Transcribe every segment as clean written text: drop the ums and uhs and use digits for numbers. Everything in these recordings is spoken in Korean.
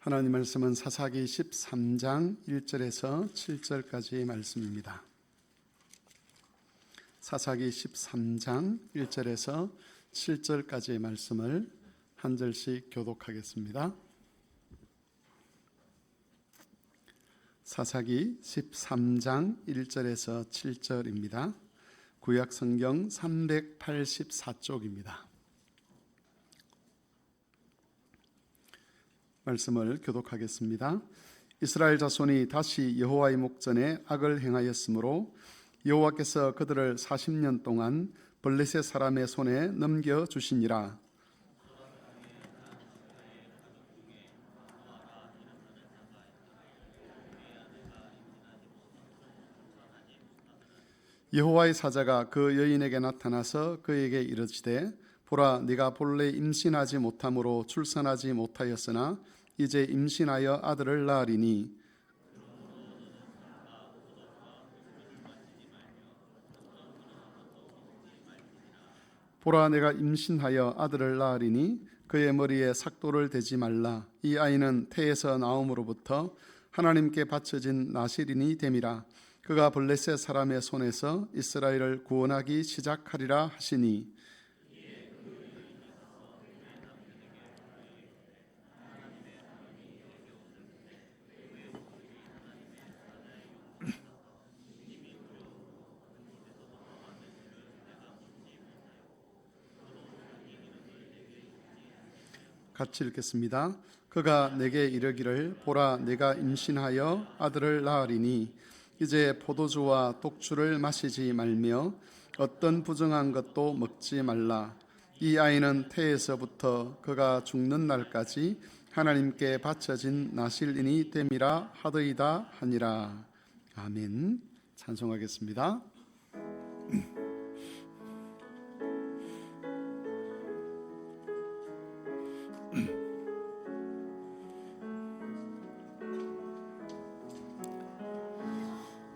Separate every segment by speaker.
Speaker 1: 하나님 말씀은 사사기 13장 1절에서 7절까지의 말씀입니다. 사사기 13장 1절에서 7절까지의 말씀을 한 절씩 교독하겠습니다. 사사기 13장 1절에서 7절입니다. 구약성경 384쪽입니다. 말씀을 교독하겠습니다. 이스라엘 자손이 다시 여호와의 목전에 악을 행하였으므로 여호와께서 그들을 40년 동안 블레셋 사람의 손에 넘겨주시니라. 여호와의 사자가 그 여인에게 나타나서 그에게 이르시되 보라, 네가 본래 임신하지 못함으로 출산하지 못하였으나 이제 임신하여 아들을 낳으리니 보라, 내가 임신하여 아들을 낳으리니 그의 머리에 삭도를 대지 말라. 이 아이는 태에서 나옴으로부터 하나님께 바쳐진 나실인이 됨이라. 그가 블레셋 사람의 손에서 이스라엘을 구원하기 시작하리라 하시니 같이 읽겠습니다. 그가 내게 이르기를 보라, 내가 임신하여 아들을 낳으리니 이제 포도주와 독주를 마시지 말며 어떤 부정한 것도 먹지 말라. 이 아이는 태에서부터 그가 죽는 날까지 하나님께 바쳐진 나실인이 됨이라 하더이다 하니라. 아멘. 찬송하겠습니다.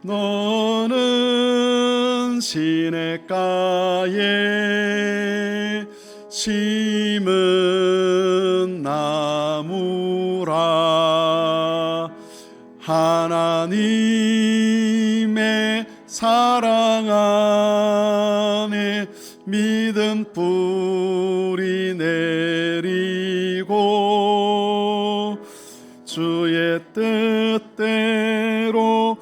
Speaker 1: 너는 시냇가에 심은 나무라. 하나님의 사랑 안에 믿음 뿌리 내리고 주의 뜻대로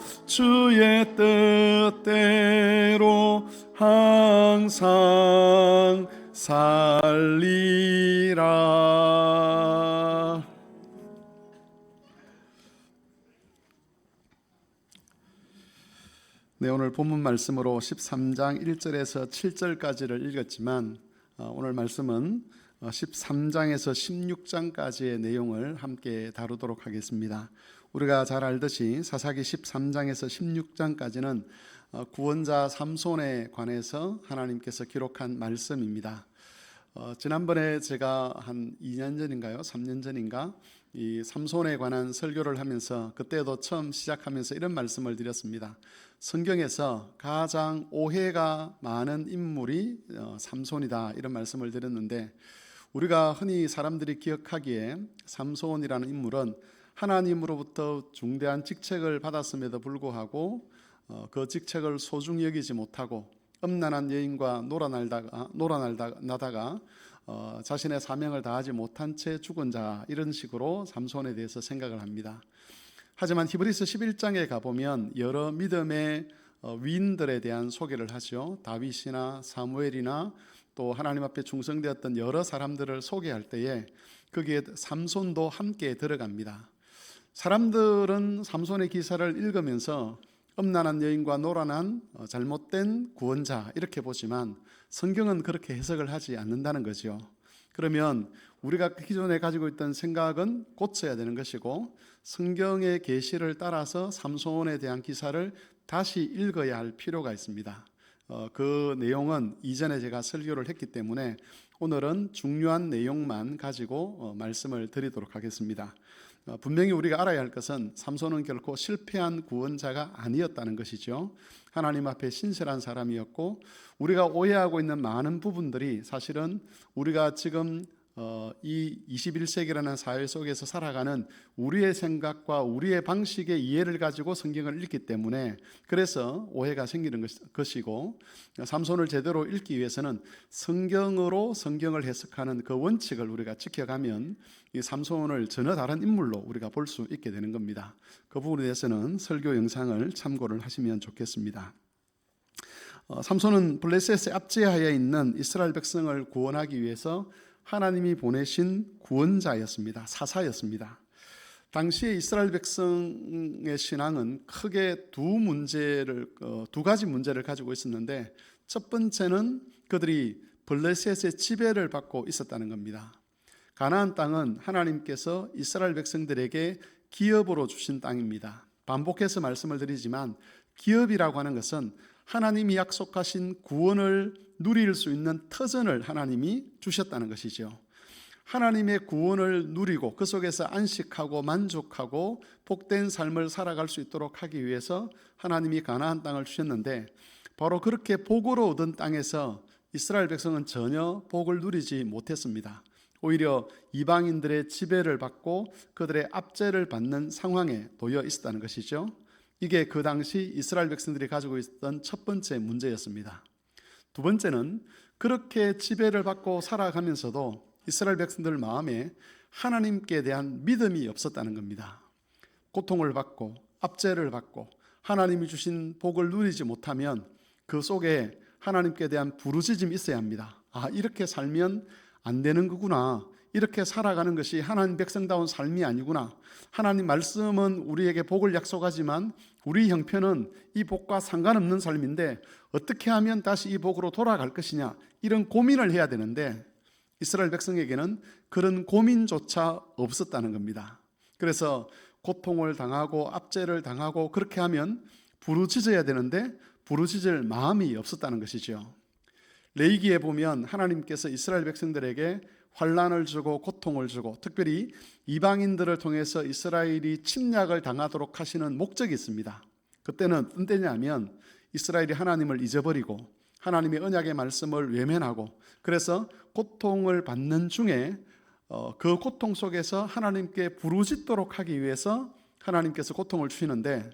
Speaker 1: 항상 살리라. 네, 오늘 본문 말씀으로 13장 1절에서 7절까지를 읽었지만 오늘 말씀은 13장에서 16장까지의 내용을 함께 다루도록 하겠습니다. 우리가 잘 알듯이 사사기 13장에서 16장까지는 구원자 삼손에 관해서 하나님께서 기록한 말씀입니다. 지난번에 제가 한 2년 전인가요? 3년 전인가? 이 삼손에 관한 설교를 하면서 그때도 처음 시작하면서 이런 말씀을 드렸습니다. 성경에서 가장 오해가 많은 인물이 삼손이다, 이런 말씀을 드렸는데, 우리가 흔히 사람들이 기억하기에 삼손이라는 인물은 하나님으로부터 중대한 직책을 받았음에도 불구하고 그 직책을 소중히 여기지 못하고 음란한 여인과 놀아나다가 자신의 사명을 다하지 못한 채 죽은 자, 이런 식으로 삼손에 대해서 생각을 합니다. 하지만 히브리서 11장에 가보면 여러 믿음의 위인들에 대한 소개를 하죠. 다윗이나 사무엘이나 또 하나님 앞에 충성되었던 여러 사람들을 소개할 때에 거기에 삼손도 함께 들어갑니다. 사람들은 삼손의 기사를 읽으면서 음란한 여인과 노란한 잘못된 구원자, 이렇게 보지만 성경은 그렇게 해석을 하지 않는다는 거죠. 그러면 우리가 기존에 가지고 있던 생각은 고쳐야 되는 것이고, 성경의 계시를 따라서 삼손에 대한 기사를 다시 읽어야 할 필요가 있습니다. 그 내용은 이전에 제가 설교를 했기 때문에 오늘은 중요한 내용만 가지고 말씀을 드리도록 하겠습니다. 분명히 우리가 알아야 할 것은 삼손은 결코 실패한 구원자가 아니었다는 것이죠. 하나님 앞에 신실한 사람이었고, 우리가 오해하고 있는 많은 부분들이 사실은 우리가 지금 이 21세기라는 사회 속에서 살아가는 우리의 생각과 우리의 방식의 이해를 가지고 성경을 읽기 때문에 그래서 오해가 생기는 것이고, 삼손을 제대로 읽기 위해서는 성경으로 성경을 해석하는 그 원칙을 우리가 지켜가면 이 삼손을 전혀 다른 인물로 우리가 볼 수 있게 되는 겁니다. 그 부분에 대해서는 설교 영상을 참고를 하시면 좋겠습니다. 삼손은 블레셋의 압제하에 있는 이스라엘 백성을 구원하기 위해서 하나님이 보내신 구원자였습니다. 사사였습니다. 당시에 이스라엘 백성의 신앙은 크게 두 가지 문제를 가지고 있었는데, 첫 번째는 그들이 블레셋의 지배를 받고 있었다는 겁니다. 가나안 땅은 하나님께서 이스라엘 백성들에게 기업으로 주신 땅입니다. 반복해서 말씀을 드리지만 기업이라고 하는 것은 하나님이 약속하신 구원을 누릴 수 있는 터전을 하나님이 주셨다는 것이죠. 하나님의 구원을 누리고 그 속에서 안식하고 만족하고 복된 삶을 살아갈 수 있도록 하기 위해서 하나님이 가나안 땅을 주셨는데, 바로 그렇게 복을 얻은 땅에서 이스라엘 백성은 전혀 복을 누리지 못했습니다. 오히려 이방인들의 지배를 받고 그들의 압제를 받는 상황에 놓여 있었다는 것이죠. 이게 그 당시 이스라엘 백성들이 가지고 있었던 첫 번째 문제였습니다. 두 번째는 그렇게 지배를 받고 살아가면서도 이스라엘 백성들 마음에 하나님께 대한 믿음이 없었다는 겁니다. 고통을 받고 압제를 받고 하나님이 주신 복을 누리지 못하면 그 속에 하나님께 대한 부르짖음이 있어야 합니다. 이렇게 살면 안 되는 거구나. 이렇게 살아가는 것이 하나님 백성다운 삶이 아니구나. 하나님 말씀은 우리에게 복을 약속하지만 우리 형편은 이 복과 상관없는 삶인데 어떻게 하면 다시 이 복으로 돌아갈 것이냐, 이런 고민을 해야 되는데 이스라엘 백성에게는 그런 고민조차 없었다는 겁니다. 그래서 고통을 당하고 압제를 당하고 그렇게 하면 부르짖어야 되는데 부르짖을 마음이 없었다는 것이죠. 레위기에 보면 하나님께서 이스라엘 백성들에게 환난을 주고 고통을 주고 특별히 이방인들을 통해서 이스라엘이 침략을 당하도록 하시는 목적이 있습니다. 그때는 어떤 때냐면 이스라엘이 하나님을 잊어버리고 하나님의 언약의 말씀을 외면하고, 그래서 고통을 받는 중에 그 고통 속에서 하나님께 부르짖도록 하기 위해서 하나님께서 고통을 주시는데,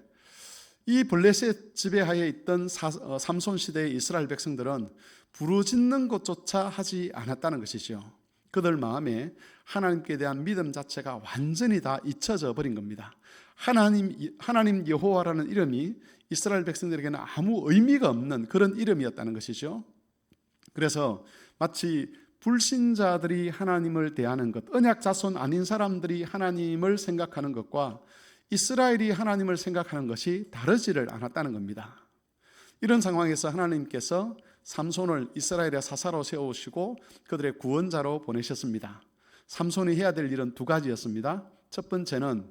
Speaker 1: 이 블레셋 지배하에 있던 삼손 시대의 이스라엘 백성들은 부르짖는 것조차 하지 않았다는 것이죠. 그들 마음에 하나님께 대한 믿음 자체가 완전히 다 잊혀져 버린 겁니다. 하나님 여호와라는 이름이 이스라엘 백성들에게는 아무 의미가 없는 그런 이름이었다는 것이죠. 그래서 마치 불신자들이 하나님을 대하는 것, 언약 자손 아닌 사람들이 하나님을 생각하는 것과 이스라엘이 하나님을 생각하는 것이 다르지를 않았다는 겁니다. 이런 상황에서 하나님께서 삼손을 이스라엘의 사사로 세우시고 그들의 구원자로 보내셨습니다. 삼손이 해야 될 일은 두 가지였습니다. 첫 번째는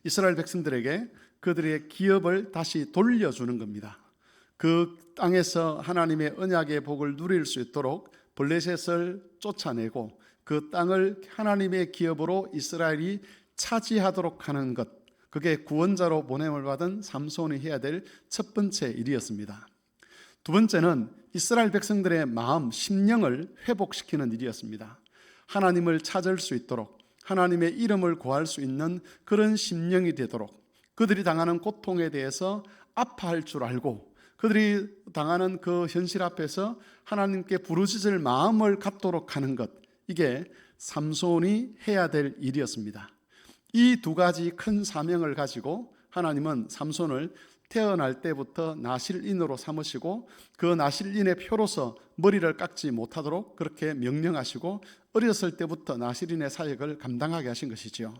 Speaker 1: 이스라엘 백성들에게 그들의 기업을 다시 돌려주는 겁니다. 그 땅에서 하나님의 언약의 복을 누릴 수 있도록 블레셋을 쫓아내고 그 땅을 하나님의 기업으로 이스라엘이 차지하도록 하는 것, 그게 구원자로 보냄을 받은 삼손이 해야 될 첫 번째 일이었습니다. 두 번째는 이스라엘 백성들의 마음, 심령을 회복시키는 일이었습니다. 하나님을 찾을 수 있도록, 하나님의 이름을 구할 수 있는 그런 심령이 되도록, 그들이 당하는 고통에 대해서 아파할 줄 알고 그들이 당하는 그 현실 앞에서 하나님께 부르짖을 마음을 갖도록 하는 것, 이게 삼손이 해야 될 일이었습니다. 이 두 가지 큰 사명을 가지고 하나님은 삼손을 태어날 때부터 나실인으로 삼으시고 그 나실인의 표로서 머리를 깎지 못하도록 그렇게 명령하시고 어렸을 때부터 나실인의 사역을 감당하게 하신 것이지요.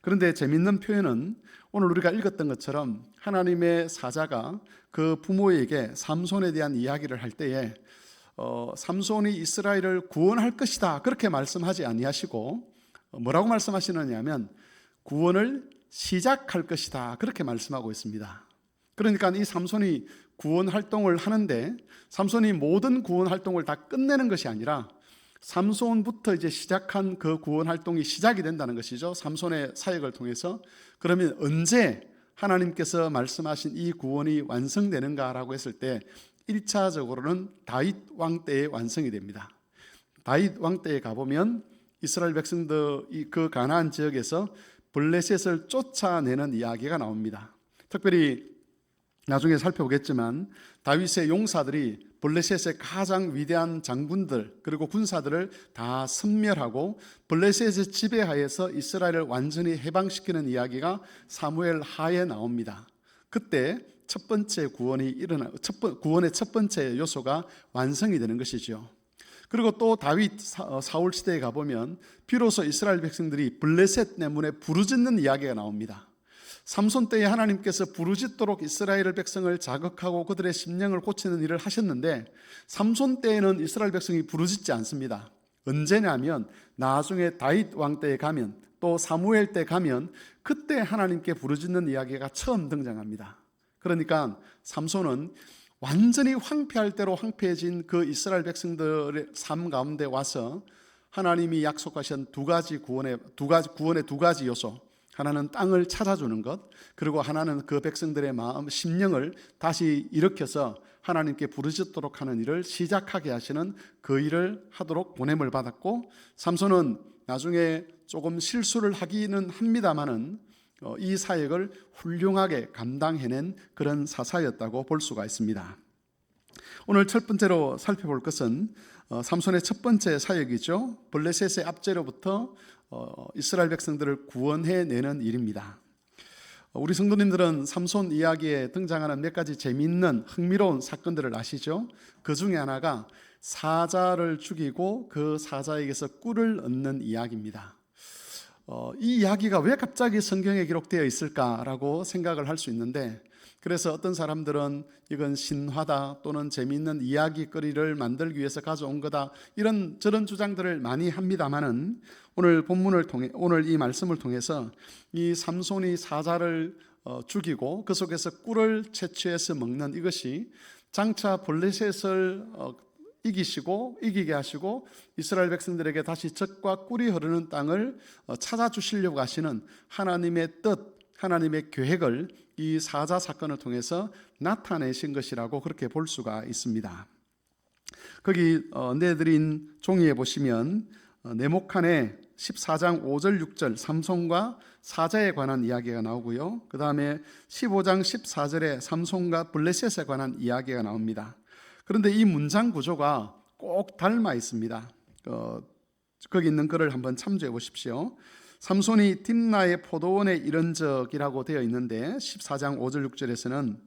Speaker 1: 그런데 재미있는 표현은 오늘 우리가 읽었던 것처럼 하나님의 사자가 그 부모에게 삼손에 대한 이야기를 할 때에 삼손이 이스라엘을 구원할 것이다 그렇게 말씀하지 아니하시고 뭐라고 말씀하시느냐 하면 구원을 시작할 것이다 그렇게 말씀하고 있습니다. 그러니까 이 삼손이 구원 활동을 하는데 삼손이 모든 구원 활동을 다 끝내는 것이 아니라 삼손부터 이제 시작한 그 구원 활동이 시작이 된다는 것이죠. 삼손의 사역을 통해서. 그러면 언제 하나님께서 말씀하신 이 구원이 완성되는가라고 했을 때 1차적으로는 다윗 왕 때에 완성이 됩니다. 다윗 왕 때에 가보면 이스라엘 백성들이 그 가나안 지역에서 블레셋을 쫓아내는 이야기가 나옵니다. 특별히 나중에 살펴보겠지만 다윗의 용사들이 블레셋의 가장 위대한 장군들 그리고 군사들을 다 섬멸하고 블레셋의 지배하에서 이스라엘을 완전히 해방시키는 이야기가 사무엘 하에 나옵니다. 그때 첫 번째 구원의 첫 번째 요소가 완성이 되는 것이죠. 그리고 또 다윗 사울 시대에 가보면 비로소 이스라엘 백성들이 블레셋 때문에 부르짖는 이야기가 나옵니다. 삼손 때에 하나님께서 부르짖도록 이스라엘 백성을 자극하고 그들의 심령을 고치는 일을 하셨는데 삼손 때에는 이스라엘 백성이 부르짖지 않습니다. 언제냐면 나중에 다윗 왕 때에 가면 또 사무엘 때 가면 그때 하나님께 부르짖는 이야기가 처음 등장합니다. 그러니까 삼손은 완전히 황폐할 대로 황폐해진 그 이스라엘 백성들의 삶 가운데 와서 하나님이 약속하신 구원의 두 가지 요소, 하나는 땅을 찾아주는 것, 그리고 하나는 그 백성들의 마음, 심령을 다시 일으켜서 하나님께 부르짖도록 하는 일을 시작하게 하시는 그 일을 하도록 보냄을 받았고, 삼손은 나중에 조금 실수를 하기는 합니다마는 이 사역을 훌륭하게 감당해낸 그런 사사였다고 볼 수가 있습니다. 오늘 첫 번째로 살펴볼 것은 삼손의 첫 번째 사역이죠. 블레셋의 압제로부터 이스라엘 백성들을 구원해내는 일입니다. 우리 성도님들은 삼손 이야기에 등장하는 몇 가지 재미있는 흥미로운 사건들을 아시죠? 그 중에 하나가 사자를 죽이고 그 사자에게서 꿀을 얻는 이야기입니다. 이 이야기가 왜 갑자기 성경에 기록되어 있을까라고 생각을 할 수 있는데, 그래서 어떤 사람들은 이건 신화다 또는 재미있는 이야기거리를 만들기 위해서 가져온 거다 이런 저런 주장들을 많이 합니다만은 오늘 본문을 통해 오늘 이 말씀을 통해서 이 삼손이 사자를 죽이고 그 속에서 꿀을 채취해서 먹는 이것이 장차 블레셋을 이기게 하시고 이스라엘 백성들에게 다시 젖과 꿀이 흐르는 땅을 찾아주시려고 하시는 하나님의 뜻, 하나님의 계획을 이 사자 사건을 통해서 나타내신 것이라고 그렇게 볼 수가 있습니다. 거기 내드린 종이에 보시면 네모칸에 14장 5절 6절 삼손과 사자에 관한 이야기가 나오고요. 그 다음에 15장 14절에 삼손과 블레셋에 관한 이야기가 나옵니다. 그런데 이 문장 구조가 꼭 닮아 있습니다. 거기 있는 글을 한번 참조해 보십시오. 삼손이 딥나의 포도원에 이른 적이라고 되어 있는데 14장 5절 6절에서는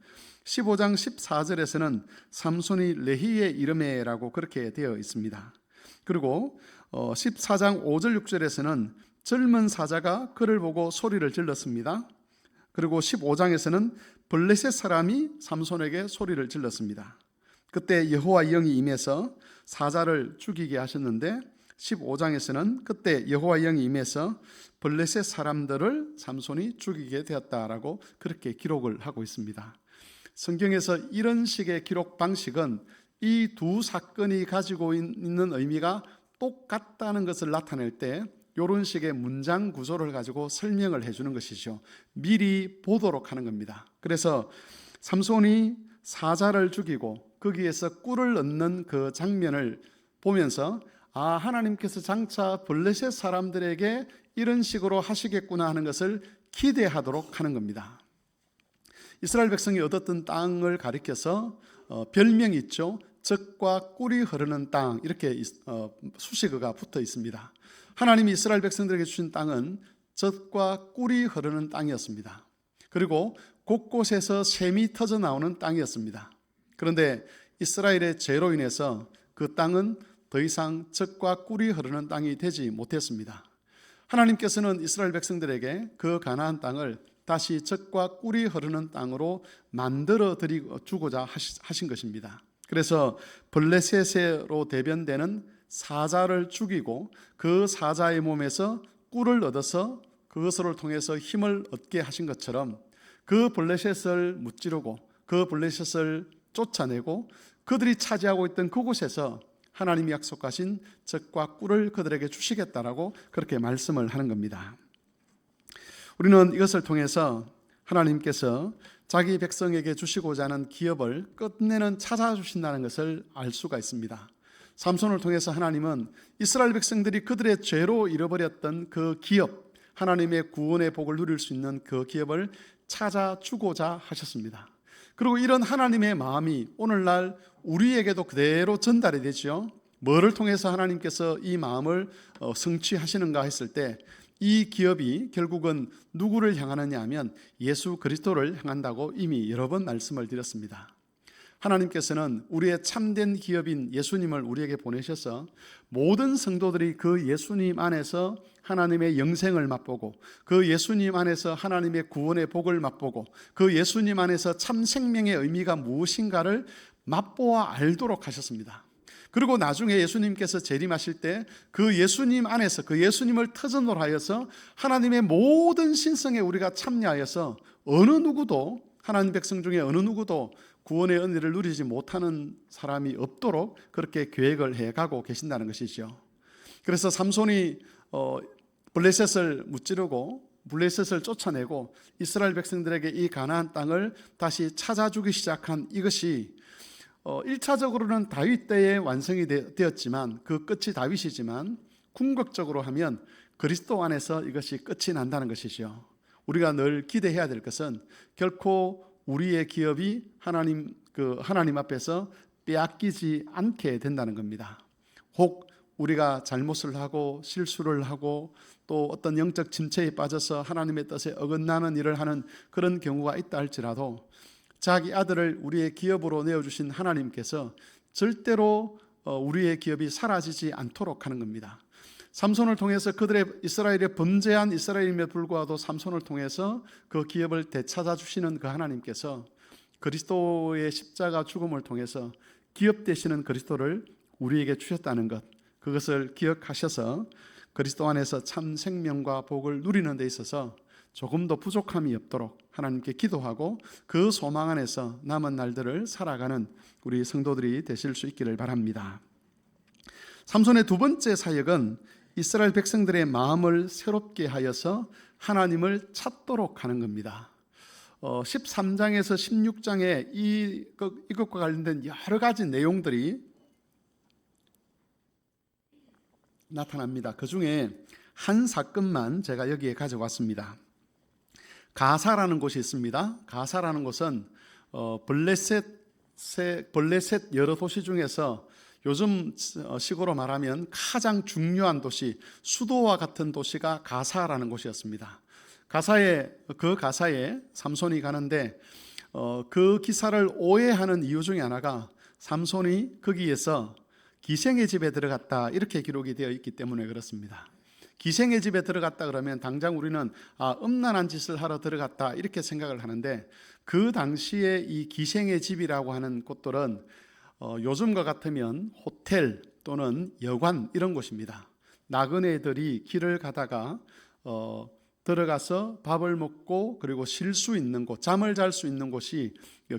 Speaker 1: 15장 14절에서는 삼손이 레히에 이르매라고 그렇게 되어 있습니다. 그리고 14장 5절 6절에서는 젊은 사자가 그를 보고 소리를 질렀습니다. 그리고 15장에서는 블레셋 사람이 삼손에게 소리를 질렀습니다. 그때 여호와의 영이 임해서 사자를 죽이게 하셨는데 15장에서는 그때 여호와의 영이 임해서 블레셋 사람들을 삼손이 죽이게 되었다라고 그렇게 기록을 하고 있습니다. 성경에서 이런 식의 기록 방식은 이 두 사건이 가지고 있는 의미가 똑같다는 것을 나타낼 때 이런 식의 문장 구조를 가지고 설명을 해주는 것이죠. 미리 보도록 하는 겁니다. 그래서 삼손이 사자를 죽이고 거기에서 꿀을 얻는 그 장면을 보면서 하나님께서 장차 블레셋 사람들에게 이런 식으로 하시겠구나 하는 것을 기대하도록 하는 겁니다. 이스라엘 백성이 얻었던 땅을 가리켜서 별명이 있죠. 젖과 꿀이 흐르는 땅, 이렇게 수식어가 붙어 있습니다. 하나님이 이스라엘 백성들에게 주신 땅은 젖과 꿀이 흐르는 땅이었습니다. 그리고 곳곳에서 샘이 터져 나오는 땅이었습니다. 그런데 이스라엘의 죄로 인해서 그 땅은 더 이상 젖과 꿀이 흐르는 땅이 되지 못했습니다. 하나님께서는 이스라엘 백성들에게 그 가나안 땅을 다시 젖과 꿀이 흐르는 땅으로 만들어 주고자 하신 것입니다. 그래서 블레셋으로 대변되는 사자를 죽이고 그 사자의 몸에서 꿀을 얻어서 그것을 통해서 힘을 얻게 하신 것처럼 그 블레셋을 무찌르고 그 블레셋을 쫓아내고 그들이 차지하고 있던 그곳에서 하나님이 약속하신 젖과 꿀을 그들에게 주시겠다라고 그렇게 말씀을 하는 겁니다. 우리는 이것을 통해서 하나님께서 자기 백성에게 주시고자 하는 기업을 끝내는 찾아주신다는 것을 알 수가 있습니다. 삼손을 통해서 하나님은 이스라엘 백성들이 그들의 죄로 잃어버렸던 그 기업, 하나님의 구원의 복을 누릴 수 있는 그 기업을 찾아주고자 하셨습니다. 그리고 이런 하나님의 마음이 오늘날 우리에게도 그대로 전달이 되죠. 뭐를 통해서 하나님께서 이 마음을 성취하시는가 했을 때 이 기업이 결국은 누구를 향하느냐 하면 예수 그리스도를 향한다고 이미 여러 번 말씀을 드렸습니다. 하나님께서는 우리의 참된 기업인 예수님을 우리에게 보내셔서 모든 성도들이 그 예수님 안에서 하나님의 영생을 맛보고 그 예수님 안에서 하나님의 구원의 복을 맛보고 그 예수님 안에서 참 생명의 의미가 무엇인가를 맛보아 알도록 하셨습니다. 그리고 나중에 예수님께서 재림하실 때 그 예수님 안에서 그 예수님을 터전으로 하여서 하나님의 모든 신성에 우리가 참여하여서 어느 누구도 하나님 백성 중에 어느 누구도 구원의 은혜를 누리지 못하는 사람이 없도록 그렇게 계획을 해가고 계신다는 것이죠. 그래서 삼손이 블레셋을 무찌르고 블레셋을 쫓아내고 이스라엘 백성들에게 이 가나안 땅을 다시 찾아주기 시작한 이것이 1차적으로는 다윗 때에 완성이 되었지만 그 끝이 다윗이지만 궁극적으로 하면 그리스도 안에서 이것이 끝이 난다는 것이죠. 우리가 늘 기대해야 될 것은 결코 우리의 기업이 하나님 앞에서 빼앗기지 않게 된다는 겁니다. 혹 우리가 잘못을 하고 실수를 하고 또 어떤 영적 침체에 빠져서 하나님의 뜻에 어긋나는 일을 하는 그런 경우가 있다 할지라도 자기 아들을 우리의 기업으로 내어주신 하나님께서 절대로 우리의 기업이 사라지지 않도록 하는 겁니다. 삼손을 통해서 이스라엘의 범죄한 이스라엘임에 불구하고 삼손을 통해서 그 기업을 되찾아주시는 그 하나님께서 그리스도의 십자가 죽음을 통해서 기업 되시는 그리스도를 우리에게 주셨다는 것, 그것을 기억하셔서 그리스도 안에서 참 생명과 복을 누리는 데 있어서 조금도 부족함이 없도록 하나님께 기도하고 그 소망 안에서 남은 날들을 살아가는 우리 성도들이 되실 수 있기를 바랍니다. 삼손의 두 번째 사역은 이스라엘 백성들의 마음을 새롭게 하여서 하나님을 찾도록 하는 겁니다. 13장에서 16장에 이것과 관련된 여러 가지 내용들이 나타납니다. 그 중에 한 사건만 제가 여기에 가져왔습니다. 가사라는 곳이 있습니다. 가사라는 곳은 블레셋 여러 도시 중에서 요즘 식으로 말하면 가장 중요한 도시, 수도와 같은 도시가 가사라는 곳이었습니다. 그 가사에 삼손이 가는데 그 기사를 오해하는 이유 중에 하나가 삼손이 거기에서 기생의 집에 들어갔다 이렇게 기록이 되어 있기 때문에 그렇습니다. 기생의 집에 들어갔다 그러면 당장 우리는 음란한 짓을 하러 들어갔다 이렇게 생각을 하는데 그 당시에 이 기생의 집이라고 하는 곳들은 요즘과 같으면 호텔 또는 여관 이런 곳입니다. 나그네들이 길을 가다가 들어가서 밥을 먹고 그리고 쉴 수 있는 곳, 잠을 잘 수 있는 곳이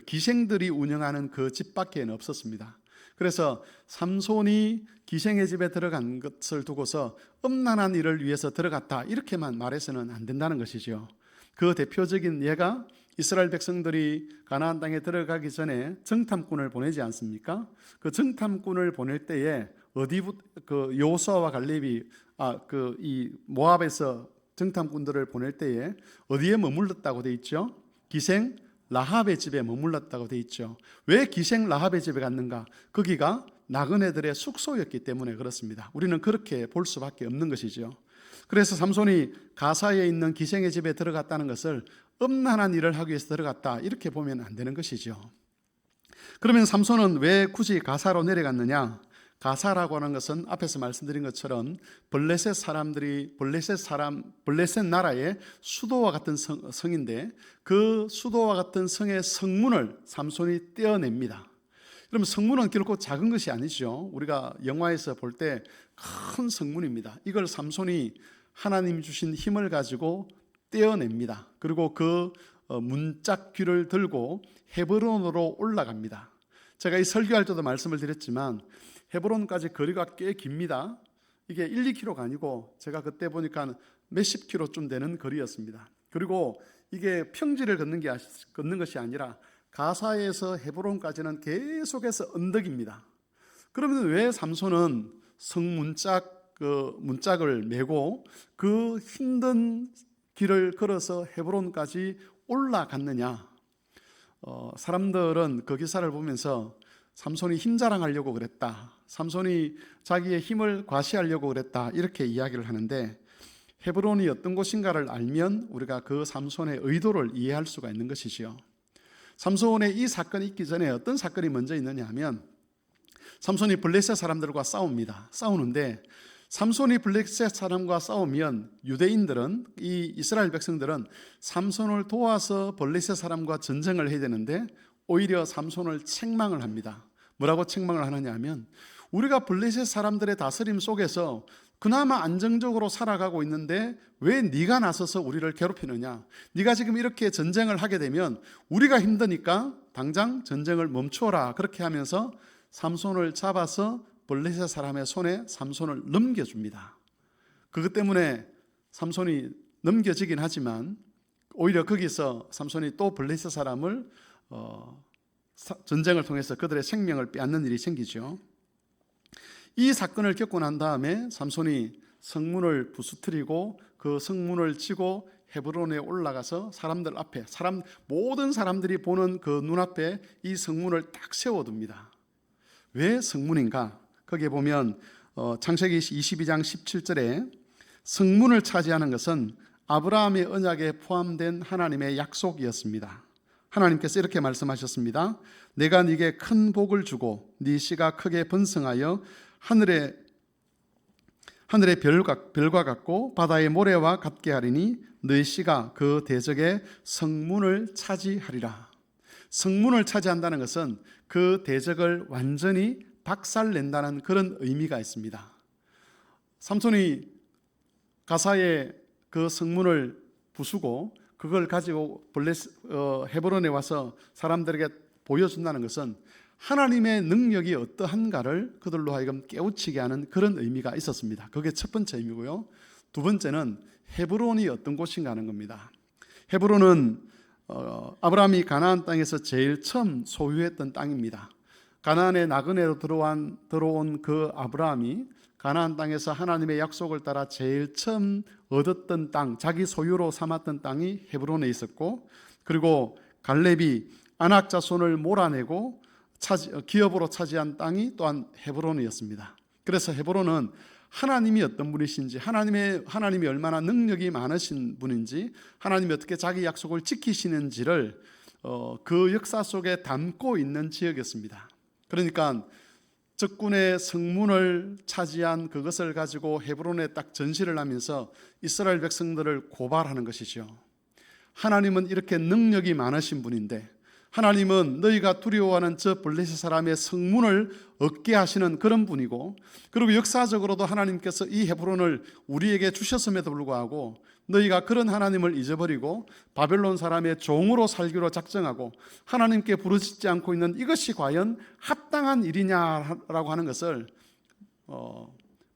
Speaker 1: 기생들이 운영하는 그 집밖에는 없었습니다. 그래서 삼손이 기생의 집에 들어간 것을 두고서 음란한 일을 위해서 들어갔다 이렇게만 말해서는 안 된다는 것이죠. 그 대표적인 예가 이스라엘 백성들이 가나안 땅에 들어가기 전에 정탐꾼을 보내지 않습니까? 그 정탐꾼을 보낼 때에 여호수아와 갈렙이 이 모압에서 정탐꾼들을 보낼 때에 어디에 머물렀다고 돼 있죠? 기생 라합의 집에 머물렀다고 돼 있죠. 왜 기생 라합의 집에 갔는가? 거기가 나그네들의 숙소였기 때문에 그렇습니다. 우리는 그렇게 볼 수밖에 없는 것이죠. 그래서 삼손이 가사에 있는 기생의 집에 들어갔다는 것을 음란한 일을 하기 위해서 들어갔다 이렇게 보면 안 되는 것이죠. 그러면 삼손은 왜 굳이 가사로 내려갔느냐? 가사라고 하는 것은 앞에서 말씀드린 것처럼 블레셋 나라의 수도와 같은 성인데 그 수도와 같은 성의 성문을 삼손이 떼어냅니다. 그러면 성문은 결코 작은 것이 아니죠. 우리가 영화에서 볼 때 큰 성문입니다. 이걸 삼손이 하나님 주신 힘을 가지고 떼어냅니다. 그리고 그 문짝귀를 들고 헤브론으로 올라갑니다. 제가 이 설교할 때도 말씀을 드렸지만 헤브론까지 거리가 꽤 깁니다. 이게 1, 2km가 아니고 제가 그때 보니까 몇십 킬로쯤 되는 거리였습니다. 그리고 이게 평지를 걷는 것이 아니라 가사에서 헤브론까지는 계속해서 언덕입니다. 그러면 왜 삼손은 문짝을 메고 그 힘든 길을 걸어서 헤브론까지 올라갔느냐? 사람들은 그 기사를 보면서 삼손이 힘 자랑하려고 그랬다, 삼손이 자기의 힘을 과시하려고 그랬다, 이렇게 이야기를 하는데, 헤브론이 어떤 곳인가를 알면 우리가 그 삼손의 의도를 이해할 수가 있는 것이지요. 삼손의 이 사건이 있기 전에 어떤 사건이 먼저 있느냐 하면, 삼손이 블레셋 사람들과 싸우는데, 삼손이 블레셋 사람과 싸우면 유대인들은, 이 이스라엘 백성들은 삼손을 도와서 블레셋 사람과 전쟁을 해야 되는데 오히려 삼손을 책망을 합니다. 뭐라고 책망을 하느냐 하면, 우리가 블레셋 사람들의 다스림 속에서 그나마 안정적으로 살아가고 있는데 왜 네가 나서서 우리를 괴롭히느냐, 네가 지금 이렇게 전쟁을 하게 되면 우리가 힘드니까 당장 전쟁을 멈추어라, 그렇게 하면서 삼손을 잡아서 블레셋 사람의 손에 삼손을 넘겨줍니다. 그것 때문에 삼손이 넘겨지긴 하지만 오히려 거기서 삼손이 또 블레셋 사람을 전쟁을 통해서 그들의 생명을 빼앗는 일이 생기죠. 이 사건을 겪고 난 다음에 삼손이 성문을 부수뜨리고 그 성문을 치고 헤브론에 올라가서 사람들 앞에, 모든 사람들이 보는 그 눈앞에 이 성문을 딱 세워둡니다. 왜 성문인가? 거기에 보면 창세기 22장 17절에 성문을 차지하는 것은 아브라함의 언약에 포함된 하나님의 약속이었습니다. 하나님께서 이렇게 말씀하셨습니다. 내가 네게 큰 복을 주고 네 씨가 크게 번성하여 하늘의 별과 같고 바다의 모래와 같게 하리니 너희 씨가 그 대적의 성문을 차지하리라. 성문을 차지한다는 것은 그 대적을 완전히 박살낸다는 그런 의미가 있습니다. 삼손이 가사의 그 성문을 부수고 그걸 가지고 헤브론에 와서 사람들에게 보여준다는 것은 하나님의 능력이 어떠한가를 그들로 하여금 깨우치게 하는 그런 의미가 있었습니다. 그게 첫 번째 의미고요. 두 번째는 헤브론이 어떤 곳인가 하는 겁니다. 헤브론은 아브라함이 가나안 땅에서 제일 처음 소유했던 땅입니다. 가나안의 나그네로 들어온 그 아브라함이 가나안 땅에서 하나님의 약속을 따라 제일 처음 얻었던 땅, 자기 소유로 삼았던 땅이 헤브론에 있었고, 그리고 갈렙이 아낙 자손을 몰아내고 기업으로 차지한 땅이 또한 헤브론이었습니다. 그래서 헤브론은 하나님이 어떤 분이신지, 하나님이 얼마나 능력이 많으신 분인지, 하나님이 어떻게 자기 약속을 지키시는지를 그 역사 속에 담고 있는 지역이었습니다. 그러니까 적군의 성문을 차지한 그것을 가지고 헤브론에 딱 전시를 하면서 이스라엘 백성들을 고발하는 것이죠. 하나님은 이렇게 능력이 많으신 분인데, 하나님은 너희가 두려워하는 저 블레셋 사람의 성문을 얻게 하시는 그런 분이고, 그리고 역사적으로도 하나님께서 이 헤브론을 우리에게 주셨음에도 불구하고 너희가 그런 하나님을 잊어버리고 바벨론 사람의 종으로 살기로 작정하고 하나님께 부르짖지 않고 있는 이것이 과연 합당한 일이냐라고 하는 것을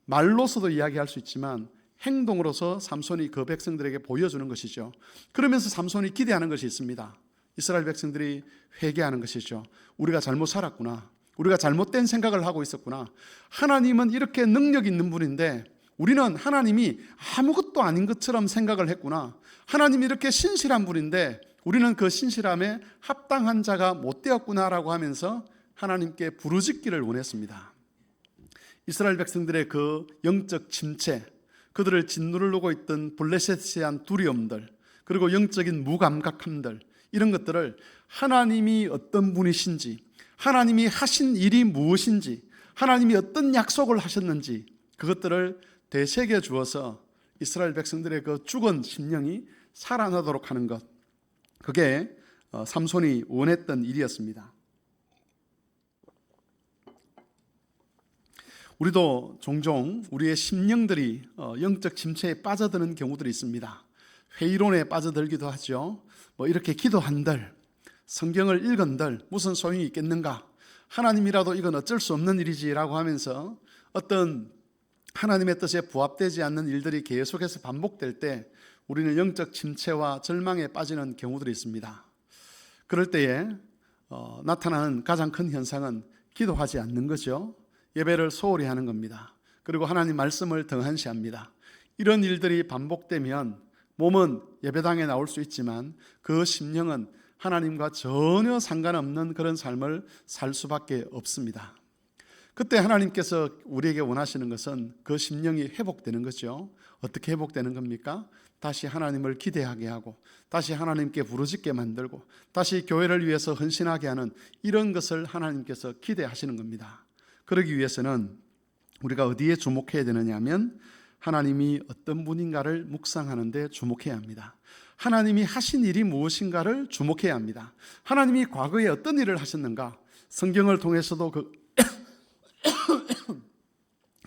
Speaker 1: 말로서도 이야기할 수 있지만 행동으로서 삼손이 그 백성들에게 보여주는 것이죠. 그러면서 삼손이 기대하는 것이 있습니다. 이스라엘 백성들이 회개하는 것이죠. 우리가 잘못 살았구나, 우리가 잘못된 생각을 하고 있었구나, 하나님은 이렇게 능력 있는 분인데 우리는 하나님이 아무것도 아닌 것처럼 생각을 했구나, 하나님이 이렇게 신실한 분인데 우리는 그 신실함에 합당한 자가 못 되었구나라고 하면서 하나님께 부르짖기를 원했습니다. 이스라엘 백성들의 그 영적 침체, 그들을 짓누르고 있던 블레셋에 대한 두려움들, 그리고 영적인 무감각함들, 이런 것들을 하나님이 어떤 분이신지, 하나님이 하신 일이 무엇인지, 하나님이 어떤 약속을 하셨는지 그것들을 되새겨 주어서 이스라엘 백성들의 그 죽은 심령이 살아나도록 하는 것, 그게 삼손이 원했던 일이었습니다. 우리도 종종 우리의 심령들이 영적 침체에 빠져드는 경우들이 있습니다. 회의론에 빠져들기도 하죠. 이렇게 기도한들, 성경을 읽은들 무슨 소용이 있겠는가, 하나님이라도 이건 어쩔 수 없는 일이지라고 하면서 어떤 하나님의 뜻에 부합되지 않는 일들이 계속해서 반복될 때 우리는 영적 침체와 절망에 빠지는 경우들이 있습니다. 그럴 때에 나타나는 가장 큰 현상은 기도하지 않는 거죠. 예배를 소홀히 하는 겁니다. 그리고 하나님 말씀을 등한시합니다. 이런 일들이 반복되면 몸은 예배당에 나올 수 있지만 그 심령은 하나님과 전혀 상관없는 그런 삶을 살 수밖에 없습니다. 그때 하나님께서 우리에게 원하시는 것은 그 심령이 회복되는 거죠. 어떻게 회복되는 겁니까? 다시 하나님을 기대하게 하고 다시 하나님께 부르짖게 만들고 다시 교회를 위해서 헌신하게 하는 이런 것을 하나님께서 기대하시는 겁니다. 그러기 위해서는 우리가 어디에 주목해야 되느냐 하면 하나님이 어떤 분인가를 묵상하는 데 주목해야 합니다. 하나님이 하신 일이 무엇인가를 주목해야 합니다. 하나님이 과거에 어떤 일을 하셨는가 성경을 통해서도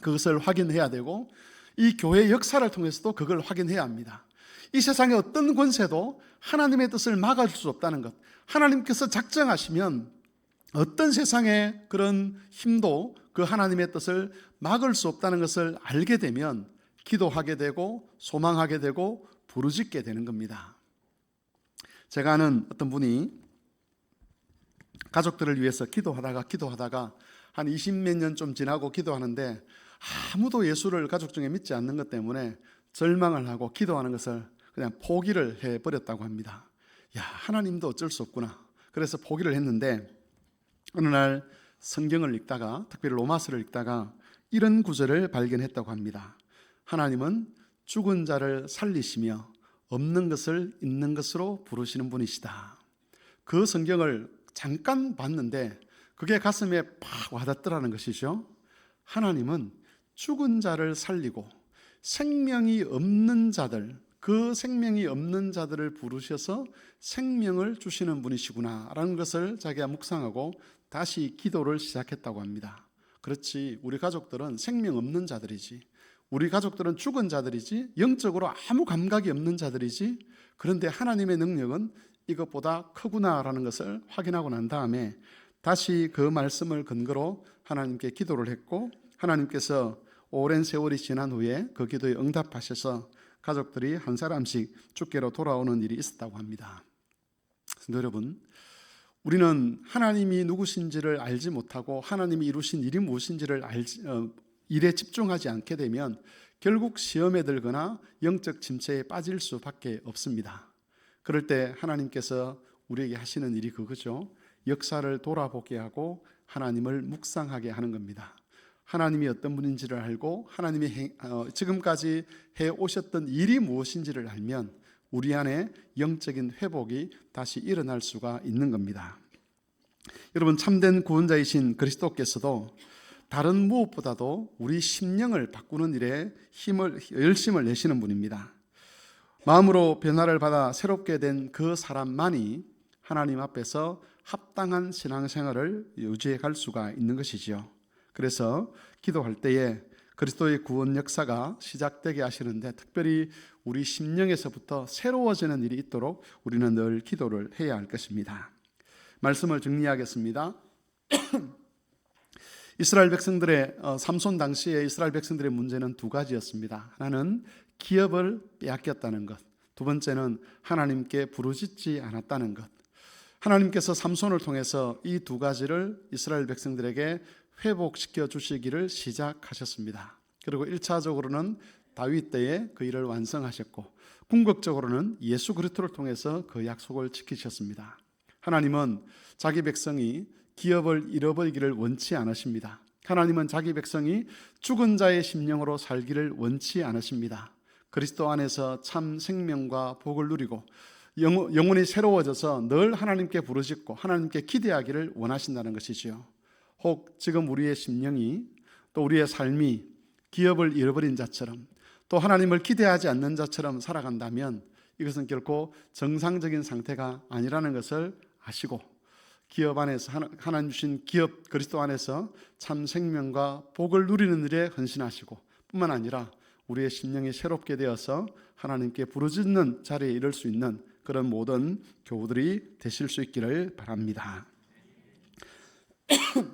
Speaker 1: 그것을 확인해야 되고 이 교회의 역사를 통해서도 그걸 확인해야 합니다. 이 세상의 어떤 권세도 하나님의 뜻을 막을 수 없다는 것, 하나님께서 작정하시면 어떤 세상의 그런 힘도 그 하나님의 뜻을 막을 수 없다는 것을 알게 되면 기도하게 되고 소망하게 되고 부르짖게 되는 겁니다. 제가 아는 어떤 분이 가족들을 위해서 기도하다가 한 20몇 년 좀 지나고 기도하는데 아무도 예수를 가족 중에 믿지 않는 것 때문에 절망을 하고 기도하는 것을 그냥 포기를 해버렸다고 합니다. 하나님도 어쩔 수 없구나. 그래서 포기를 했는데 어느 날 성경을 읽다가 특별히 로마서를 읽다가 이런 구절을 발견했다고 합니다. 하나님은 죽은 자를 살리시며 없는 것을 있는 것으로 부르시는 분이시다. 그 성경을 잠깐 봤는데 그게 가슴에 팍 와닿더라는 것이죠. 하나님은 죽은 자를 살리고 생명이 없는 자들, 그 생명이 없는 자들을 부르셔서 생명을 주시는 분이시구나 라는 것을 자기가 묵상하고 다시 기도를 시작했다고 합니다. 그렇지, 우리 가족들은 생명 없는 자들이지, 우리 가족들은 죽은 자들이지, 영적으로 아무 감각이 없는 자들이지, 그런데 하나님의 능력은 이것보다 크구나라는 것을 확인하고 난 다음에 다시 그 말씀을 근거로 하나님께 기도를 했고 하나님께서 오랜 세월이 지난 후에 그 기도에 응답하셔서 가족들이 한 사람씩 주께로 돌아오는 일이 있었다고 합니다. 여러분, 우리는 하나님이 누구신지를 알지 못하고 하나님이 이루신 일이 무엇인지를 일에 집중하지 않게 되면 결국 시험에 들거나 영적 침체에 빠질 수밖에 없습니다. 그럴 때 하나님께서 우리에게 하시는 일이 그거죠. 역사를 돌아보게 하고 하나님을 묵상하게 하는 겁니다. 하나님이 어떤 분인지를 알고 하나님이 지금까지 해오셨던 일이 무엇인지를 알면 우리 안에 영적인 회복이 다시 일어날 수가 있는 겁니다. 여러분, 참된 구원자이신 그리스도께서도 다른 무엇보다도 우리 심령을 바꾸는 일에 열심을 내시는 분입니다. 마음으로 변화를 받아 새롭게 된 그 사람만이 하나님 앞에서 합당한 신앙생활을 유지해 갈 수가 있는 것이지요. 그래서 기도할 때에 그리스도의 구원 역사가 시작되게 하시는데 특별히 우리 심령에서부터 새로워지는 일이 있도록 우리는 늘 기도를 해야 할 것입니다. 말씀을 정리하겠습니다. 이스라엘 백성들의 삼손 당시에 이스라엘 백성들의 문제는 두 가지였습니다. 하나는 기업을 빼앗겼다는 것, 두 번째는 하나님께 부르짖지 않았다는 것. 하나님께서 삼손을 통해서 이 두 가지를 이스라엘 백성들에게 회복시켜 주시기를 시작하셨습니다. 그리고 1차적으로는 다윗 때에 그 일을 완성하셨고 궁극적으로는 예수 그리스도를 통해서 그 약속을 지키셨습니다. 하나님은 자기 백성이 기업을 잃어버리기를 원치 않으십니다. 하나님은 자기 백성이 죽은 자의 심령으로 살기를 원치 않으십니다. 그리스도 안에서 참 생명과 복을 누리고 영혼이 새로워져서 늘 하나님께 부르짖고 하나님께 기대하기를 원하신다는 것이지요. 혹 지금 우리의 심령이 또 우리의 삶이 기업을 잃어버린 자처럼 또 하나님을 기대하지 않는 자처럼 살아간다면 이것은 결코 정상적인 상태가 아니라는 것을 아시고 기업 안에서 하나님 주신 기업 그리스도 안에서 참 생명과 복을 누리는 일에 헌신하시고 뿐만 아니라 우리의 심령이 새롭게 되어서 하나님께 부르짖는 자리에 이를 수 있는 그런 모든 교우들이 되실 수 있기를 바랍니다.